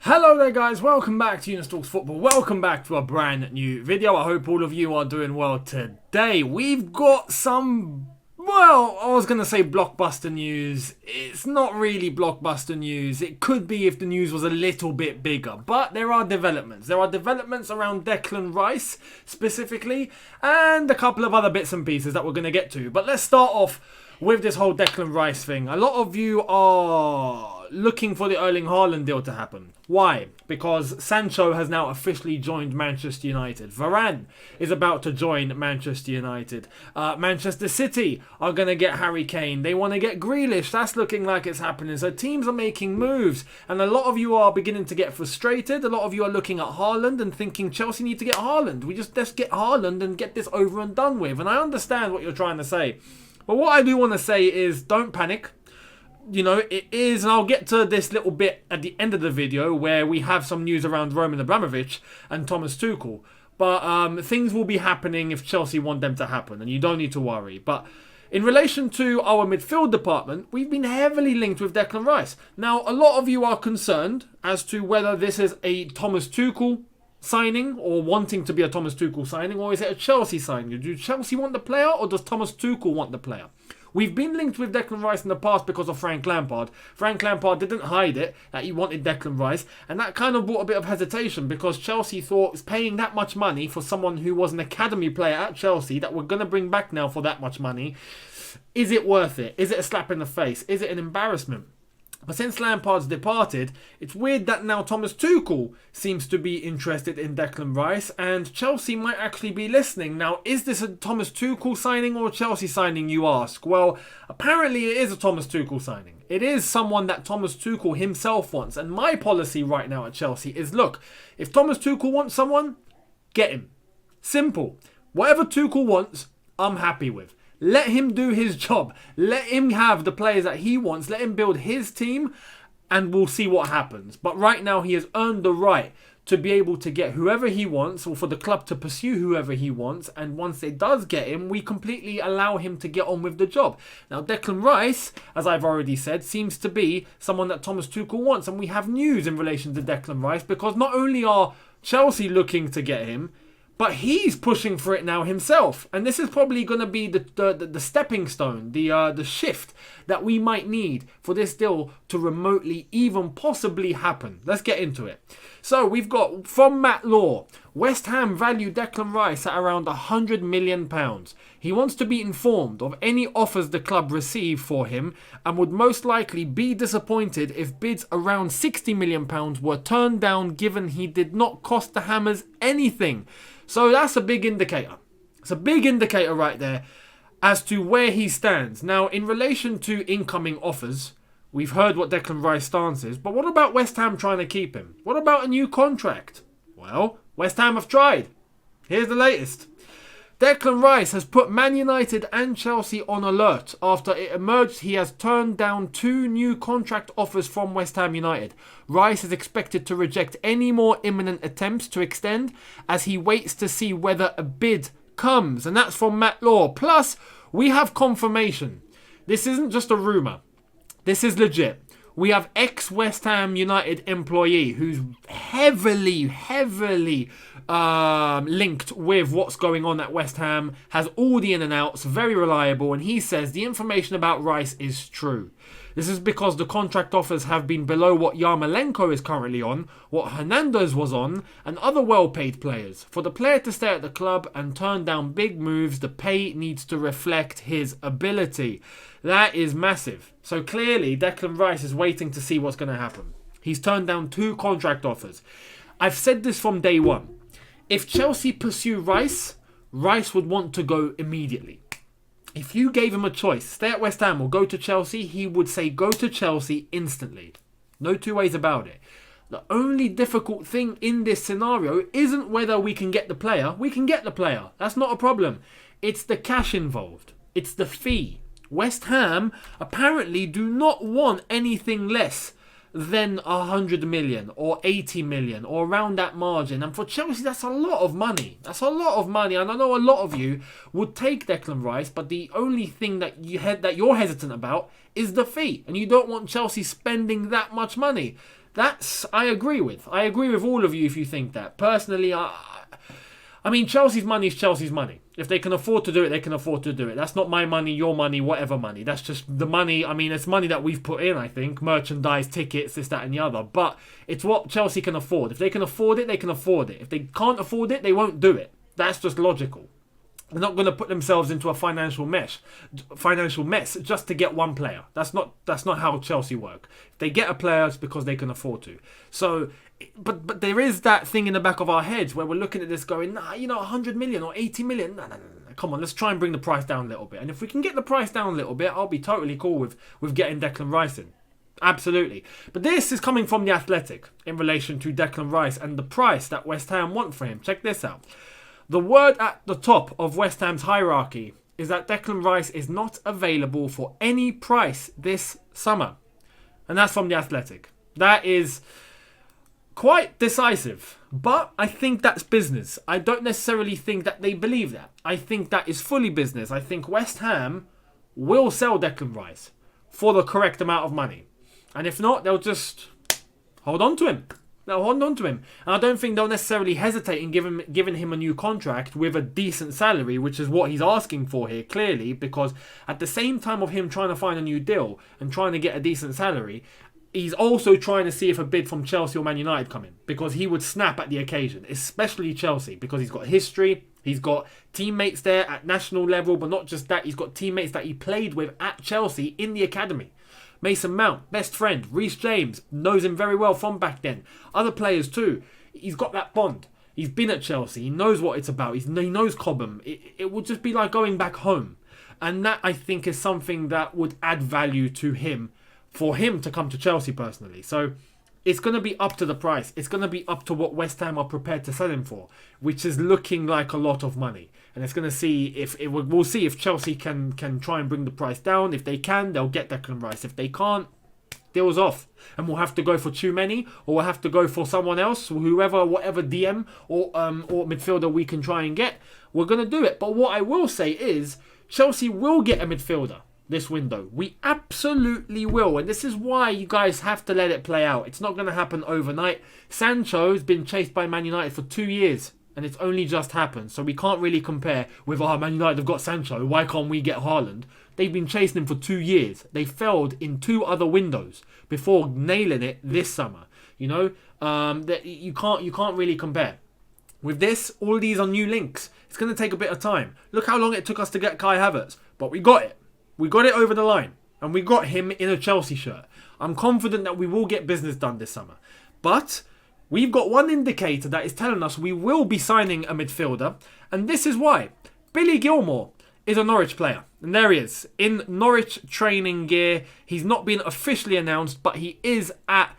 Hello there guys, welcome back to Younes Talks Football, welcome back to a brand new video. I hope all of you are doing well today. We've got some, well, I was going to say blockbuster news. It's not really blockbuster news. It could be if the news was a little bit bigger, but there are developments. There are developments around Declan Rice specifically, and a couple of other bits and pieces that we're going to get to. But let's start off with this whole Declan Rice thing. A lot of you are looking for the Erling Haaland deal to happen. Why? Because Sancho has now officially joined Manchester United. Varane is about to join Manchester United. Manchester City are going to get Harry Kane. They want to get Grealish. That's looking like it's happening. So teams are making moves. And a lot of you are beginning to get frustrated. A lot of you are looking at Haaland and thinking Chelsea need to get Haaland. Let's get Haaland and get this over and done with. And I understand what you're trying to say. But what I do want to say is don't panic. You know, it is, and I'll get to this little bit at the end of the video where we have some news around Roman Abramovich and Thomas Tuchel. But things will be happening if Chelsea want them to happen, and you don't need to worry. But in relation to our midfield department, we've been heavily linked with Declan Rice. Now, a lot of you are concerned as to whether this is a Thomas Tuchel signing or wanting to be a Thomas Tuchel signing, or is it a Chelsea signing? Do Chelsea want the player, or does Thomas Tuchel want the player? We've been linked with Declan Rice in the past because of Frank Lampard. Frank Lampard didn't hide it, that he wanted Declan Rice, and that kind of brought a bit of hesitation because Chelsea thought paying that much money for someone who was an academy player at Chelsea that we're going to bring back now for that much money, is it worth it? Is it a slap in the face? Is it an embarrassment? But since Lampard's departed, it's weird that now Thomas Tuchel seems to be interested in Declan Rice, and Chelsea might actually be listening. Now, is this a Thomas Tuchel signing or a Chelsea signing, you ask? Well, apparently it is a Thomas Tuchel signing. It is someone that Thomas Tuchel himself wants. And my policy right now at Chelsea is, look, if Thomas Tuchel wants someone, get him. Simple. Whatever Tuchel wants, I'm happy with. Let him do his job. Let him have the players that he wants. Let him build his team and we'll see what happens. But right now he has earned the right to be able to get whoever he wants, or for the club to pursue whoever he wants. And once it does get him, we completely allow him to get on with the job. Now, Declan Rice, as I've already said, seems to be someone that Thomas Tuchel wants. And we have news in relation to Declan Rice because not only are Chelsea looking to get him, but he's pushing for it now himself. And this is probably going to be the stepping stone, the shift that we might need for this deal to remotely even possibly happen. Let's get into it. So we've got, from Matt Law, West Ham value Declan Rice at around £100 million. He wants to be informed of any offers the club receive for him and would most likely be disappointed if bids around £60 million were turned down, given he did not cost the Hammers anything. So that's a big indicator. It's a big indicator right there as to where he stands. Now, in relation to incoming offers, we've heard what Declan Rice's stance is, but what about West Ham trying to keep him? What about a new contract? Well, West Ham have tried. Here's the latest. Declan Rice has put Man United and Chelsea on alert after it emerged he has turned down 2 new contract offers from West Ham United. Rice is expected to reject any more imminent attempts to extend as he waits to see whether a bid comes. And that's from Matt Law. Plus, we have confirmation. This isn't just a rumour. This is legit. We have ex-West Ham United employee who's heavily linked with what's going on at West Ham, has all the in and outs, very reliable, and he says the information about Rice is true. This is because the contract offers have been below what Yarmolenko is currently on, what Hernandez was on, and other well-paid players. For the player to stay at the club and turn down big moves, the pay needs to reflect his ability. That is massive. So clearly, Declan Rice is waiting to see what's going to happen. He's turned down 2 contract offers. I've said this from day one. If Chelsea pursue Rice, Rice would want to go immediately. If you gave him a choice, stay at West Ham or go to Chelsea, he would say go to Chelsea instantly. No two ways about it. The only difficult thing in this scenario isn't whether we can get the player. We can get the player. That's not a problem. It's the cash involved. It's the fee. West Ham apparently do not want anything less than 100 million or 80 million or around that margin. And for Chelsea, that's a lot of money. That's a lot of money. And I know a lot of you would take Declan Rice, but the only thing that you're hesitant about is the fee. And you don't want Chelsea spending that much money. I agree with. I agree with all of you if you think that. Personally, I mean, Chelsea's money is Chelsea's money. If they can afford to do it, they can afford to do it. That's not my money, your money, whatever money. That's just the money. I mean, it's money that we've put in, I think. Merchandise, tickets, this, that, and the other. But it's what Chelsea can afford. If they can afford it, they can afford it. If they can't afford it, they won't do it. That's just logical. They're not going to put themselves into a financial mess just to get one player. That's not how Chelsea work. If they get a player, it's because they can afford to. So, but there is that thing in the back of our heads where we're looking at this going, 100 million or 80 million. No. Come on, let's try and bring the price down a little bit. And if we can get the price down a little bit, I'll be totally cool with getting Declan Rice in. Absolutely. But this is coming from The Athletic in relation to Declan Rice and the price that West Ham want for him. Check this out. The word at the top of West Ham's hierarchy is that Declan Rice is not available for any price this summer. And that's from The Athletic. That is quite decisive. But I think that's business. I don't necessarily think that they believe that. I think that is fully business. I think West Ham will sell Declan Rice for the correct amount of money. And if not, they'll just hold on to him. They'll hold on to him. And I don't think they'll necessarily hesitate in giving him a new contract with a decent salary, which is what he's asking for here, clearly, because at the same time of him trying to find a new deal and trying to get a decent salary, he's also trying to see if a bid from Chelsea or Man United come in, because he would snap at the occasion, especially Chelsea, because he's got history, he's got teammates there at national level, but not just that, he's got teammates that he played with at Chelsea in the academy. Mason Mount, best friend. Reece James, knows him very well from back then. Other players too. He's got that bond. He's been at Chelsea. He knows what it's about. He knows Cobham. It would just be like going back home. And that, I think, is something that would add value to him, for him to come to Chelsea personally. So it's going to be up to the price. It's going to be up to what West Ham are prepared to sell him for, which is looking like a lot of money. And it's going to see we'll see if Chelsea can try and bring the price down. If they can, they'll get Declan Rice. If they can't, deal's off. And we'll have to go for too many, or we'll have to go for someone else, whatever DM or midfielder we can try and get. We're going to do it. But what I will say is, Chelsea will get a midfielder this window. We absolutely will. And this is why you guys have to let it play out. It's not going to happen overnight. Sancho's been chased by Man United for 2 years. And it's only just happened. So we can't really compare with, Man United have got Sancho. Why can't we get Haaland? They've been chasing him for 2 years. They failed in 2 other windows before nailing it this summer. That you can't really compare. With this, all these are new links. It's going to take a bit of time. Look how long it took us to get Kai Havertz. But we got it. We got it over the line. And we got him in a Chelsea shirt. I'm confident that we will get business done this summer. But we've got one indicator that is telling us we will be signing a midfielder. And this is why. Billy Gilmour is a Norwich player. And there he is. In Norwich training gear. He's not been officially announced, but he is at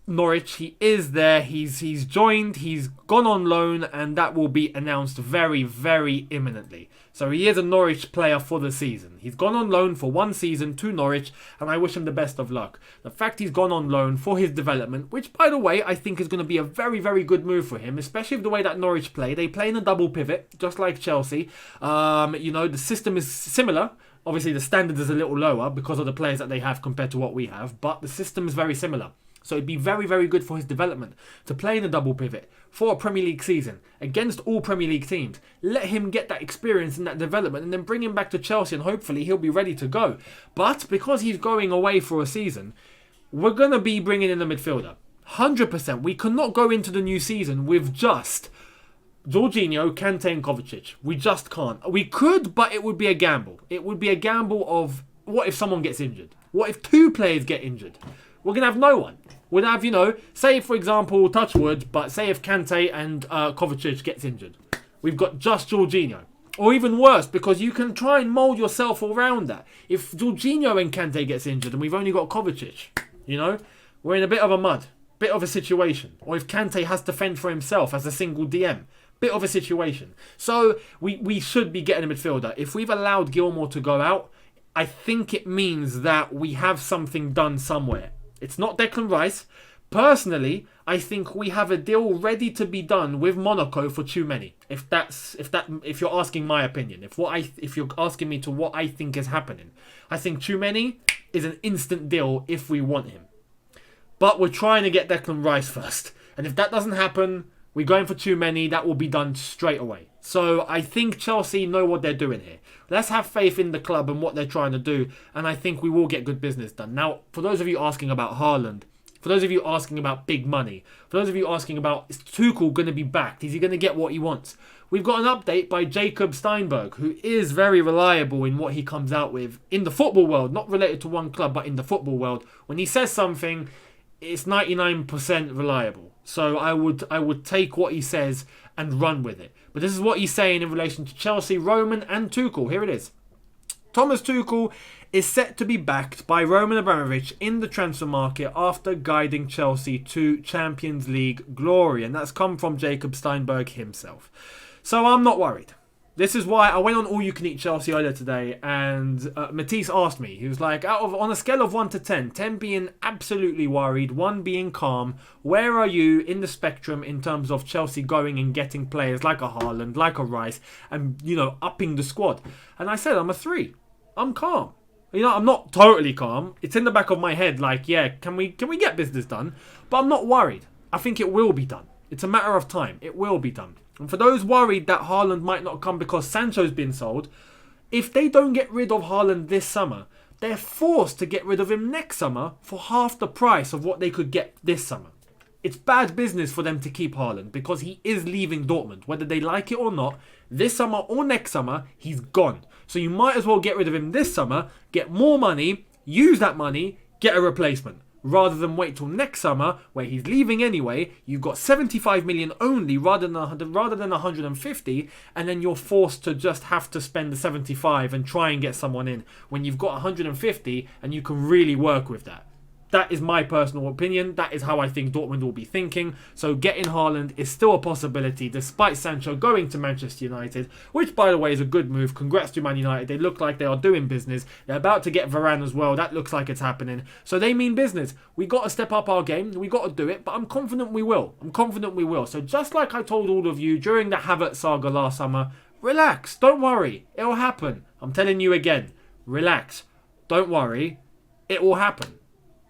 Norwich. He is there. He's joined. He's gone on loan. And that will be announced very, very imminently. So he is a Norwich player for the season. He's gone on loan for 1 season to Norwich, and I wish him the best of luck. The fact he's gone on loan for his development, which, by the way, I think is going to be a very, very good move for him, especially with the way that Norwich play. They play in a double pivot, just like Chelsea. The system is similar. Obviously, the standard is a little lower because of the players that they have compared to what we have, but the system is very similar. So it'd be very, very good for his development to play in a double pivot for a Premier League season against all Premier League teams. Let him get that experience and that development and then bring him back to Chelsea and hopefully he'll be ready to go. But because he's going away for a season, we're going to be bringing in a midfielder. 100%. We cannot go into the new season with just Jorginho, Kante and Kovacic. We just can't. We could, but it would be a gamble. It would be a gamble of what if someone gets injured? What if 2 players get injured? We're going to have no one. We'd have, say, for example, touch wood, but say if Kante and Kovacic gets injured. We've got just Jorginho. Or even worse, because you can try and mould yourself around that. If Jorginho and Kante gets injured and we've only got Kovacic, we're in a bit of a mud, bit of a situation. Or if Kante has to fend for himself as a single DM, bit of a situation. So we should be getting a midfielder. If we've allowed Gilmour to go out, I think it means that we have something done somewhere. It's not Declan Rice. Personally, I think we have a deal ready to be done with Monaco for too many. If you're asking my opinion, if you're asking me to what I think is happening, I think too many is an instant deal if we want him. But we're trying to get Declan Rice first. And if that doesn't happen, we're going for too many. That will be done straight away. So I think Chelsea know what they're doing here. Let's have faith in the club and what they're trying to do. And I think we will get good business done. Now, for those of you asking about Haaland, for those of you asking about big money, for those of you asking about, is Tuchel going to be backed? Is he going to get what he wants? We've got an update by Jacob Steinberg, who is very reliable in what he comes out with in the football world. Not related to one club, but in the football world. When he says something, it's 99% reliable. So I would take what he says and run with it. But this is what he's saying in relation to Chelsea, Roman and Tuchel. Here it is. Thomas Tuchel is set to be backed by Roman Abramovich in the transfer market after guiding Chelsea to Champions League glory. And that's come from Jacob Steinberg himself. So I'm not worried. This is why I went on All You Can Eat Chelsea earlier today, and Matisse asked me, he was like, on a scale of 1 to 10, 10 being absolutely worried, 1 being calm, where are you in the spectrum in terms of Chelsea going and getting players like a Haaland, like a Rice, and, upping the squad? And I said, I'm a 3. I'm calm. I'm not totally calm. It's in the back of my head, like, yeah, can we get business done? But I'm not worried. I think it will be done. It's a matter of time. It will be done. And for those worried that Haaland might not come because Sancho's been sold, if they don't get rid of Haaland this summer, they're forced to get rid of him next summer for half the price of what they could get this summer. It's bad business for them to keep Haaland because he is leaving Dortmund. Whether they like it or not, this summer or next summer, he's gone. So you might as well get rid of him this summer, get more money, use that money, get a replacement. Rather than wait till next summer, where he's leaving anyway, you've got 75 million only rather than 150, and then you're forced to just have to spend the 75 and try and get someone in when you've got 150 and you can really work with that. That is my personal opinion. That is how I think Dortmund will be thinking. So getting Haaland is still a possibility despite Sancho going to Manchester United, which by the way is a good move. Congrats to Man United. They look like they are doing business. They're about to get Varane as well. That looks like it's happening. So they mean business. We got to step up our game. We got to do it, but I'm confident we will. So just like I told all of you during the Havertz saga last summer, relax. Don't worry. It will happen. I'm telling you again. Relax. Don't worry. It will happen.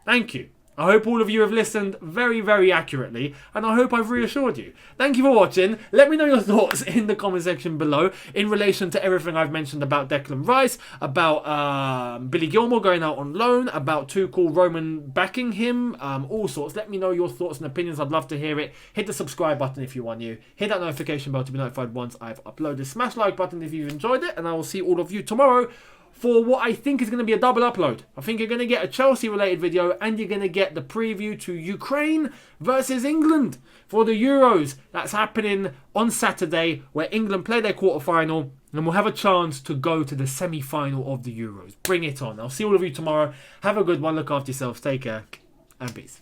Thank you. I hope all of you have listened very, very accurately, and I hope I've reassured you. Thank you for watching. Let me know your thoughts in the comment section below in relation to everything I've mentioned about Declan Rice, about Billy Gilmour going out on loan, about Tuchel, Roman backing him, all sorts. Let me know your thoughts and opinions. I'd love to hear it. Hit the subscribe button if you are new. Hit that notification bell to be notified once I've uploaded. Smash the like button if you've enjoyed it, and I will see all of you tomorrow for what I think is going to be a double upload. I think you're going to get a Chelsea-related video and you're going to get the preview to Ukraine versus England for the Euros. That's happening on Saturday where England play their quarterfinal and we'll have a chance to go to the semi-final of the Euros. Bring it on. I'll see all of you tomorrow. Have a good one. Look after yourselves. Take care and peace.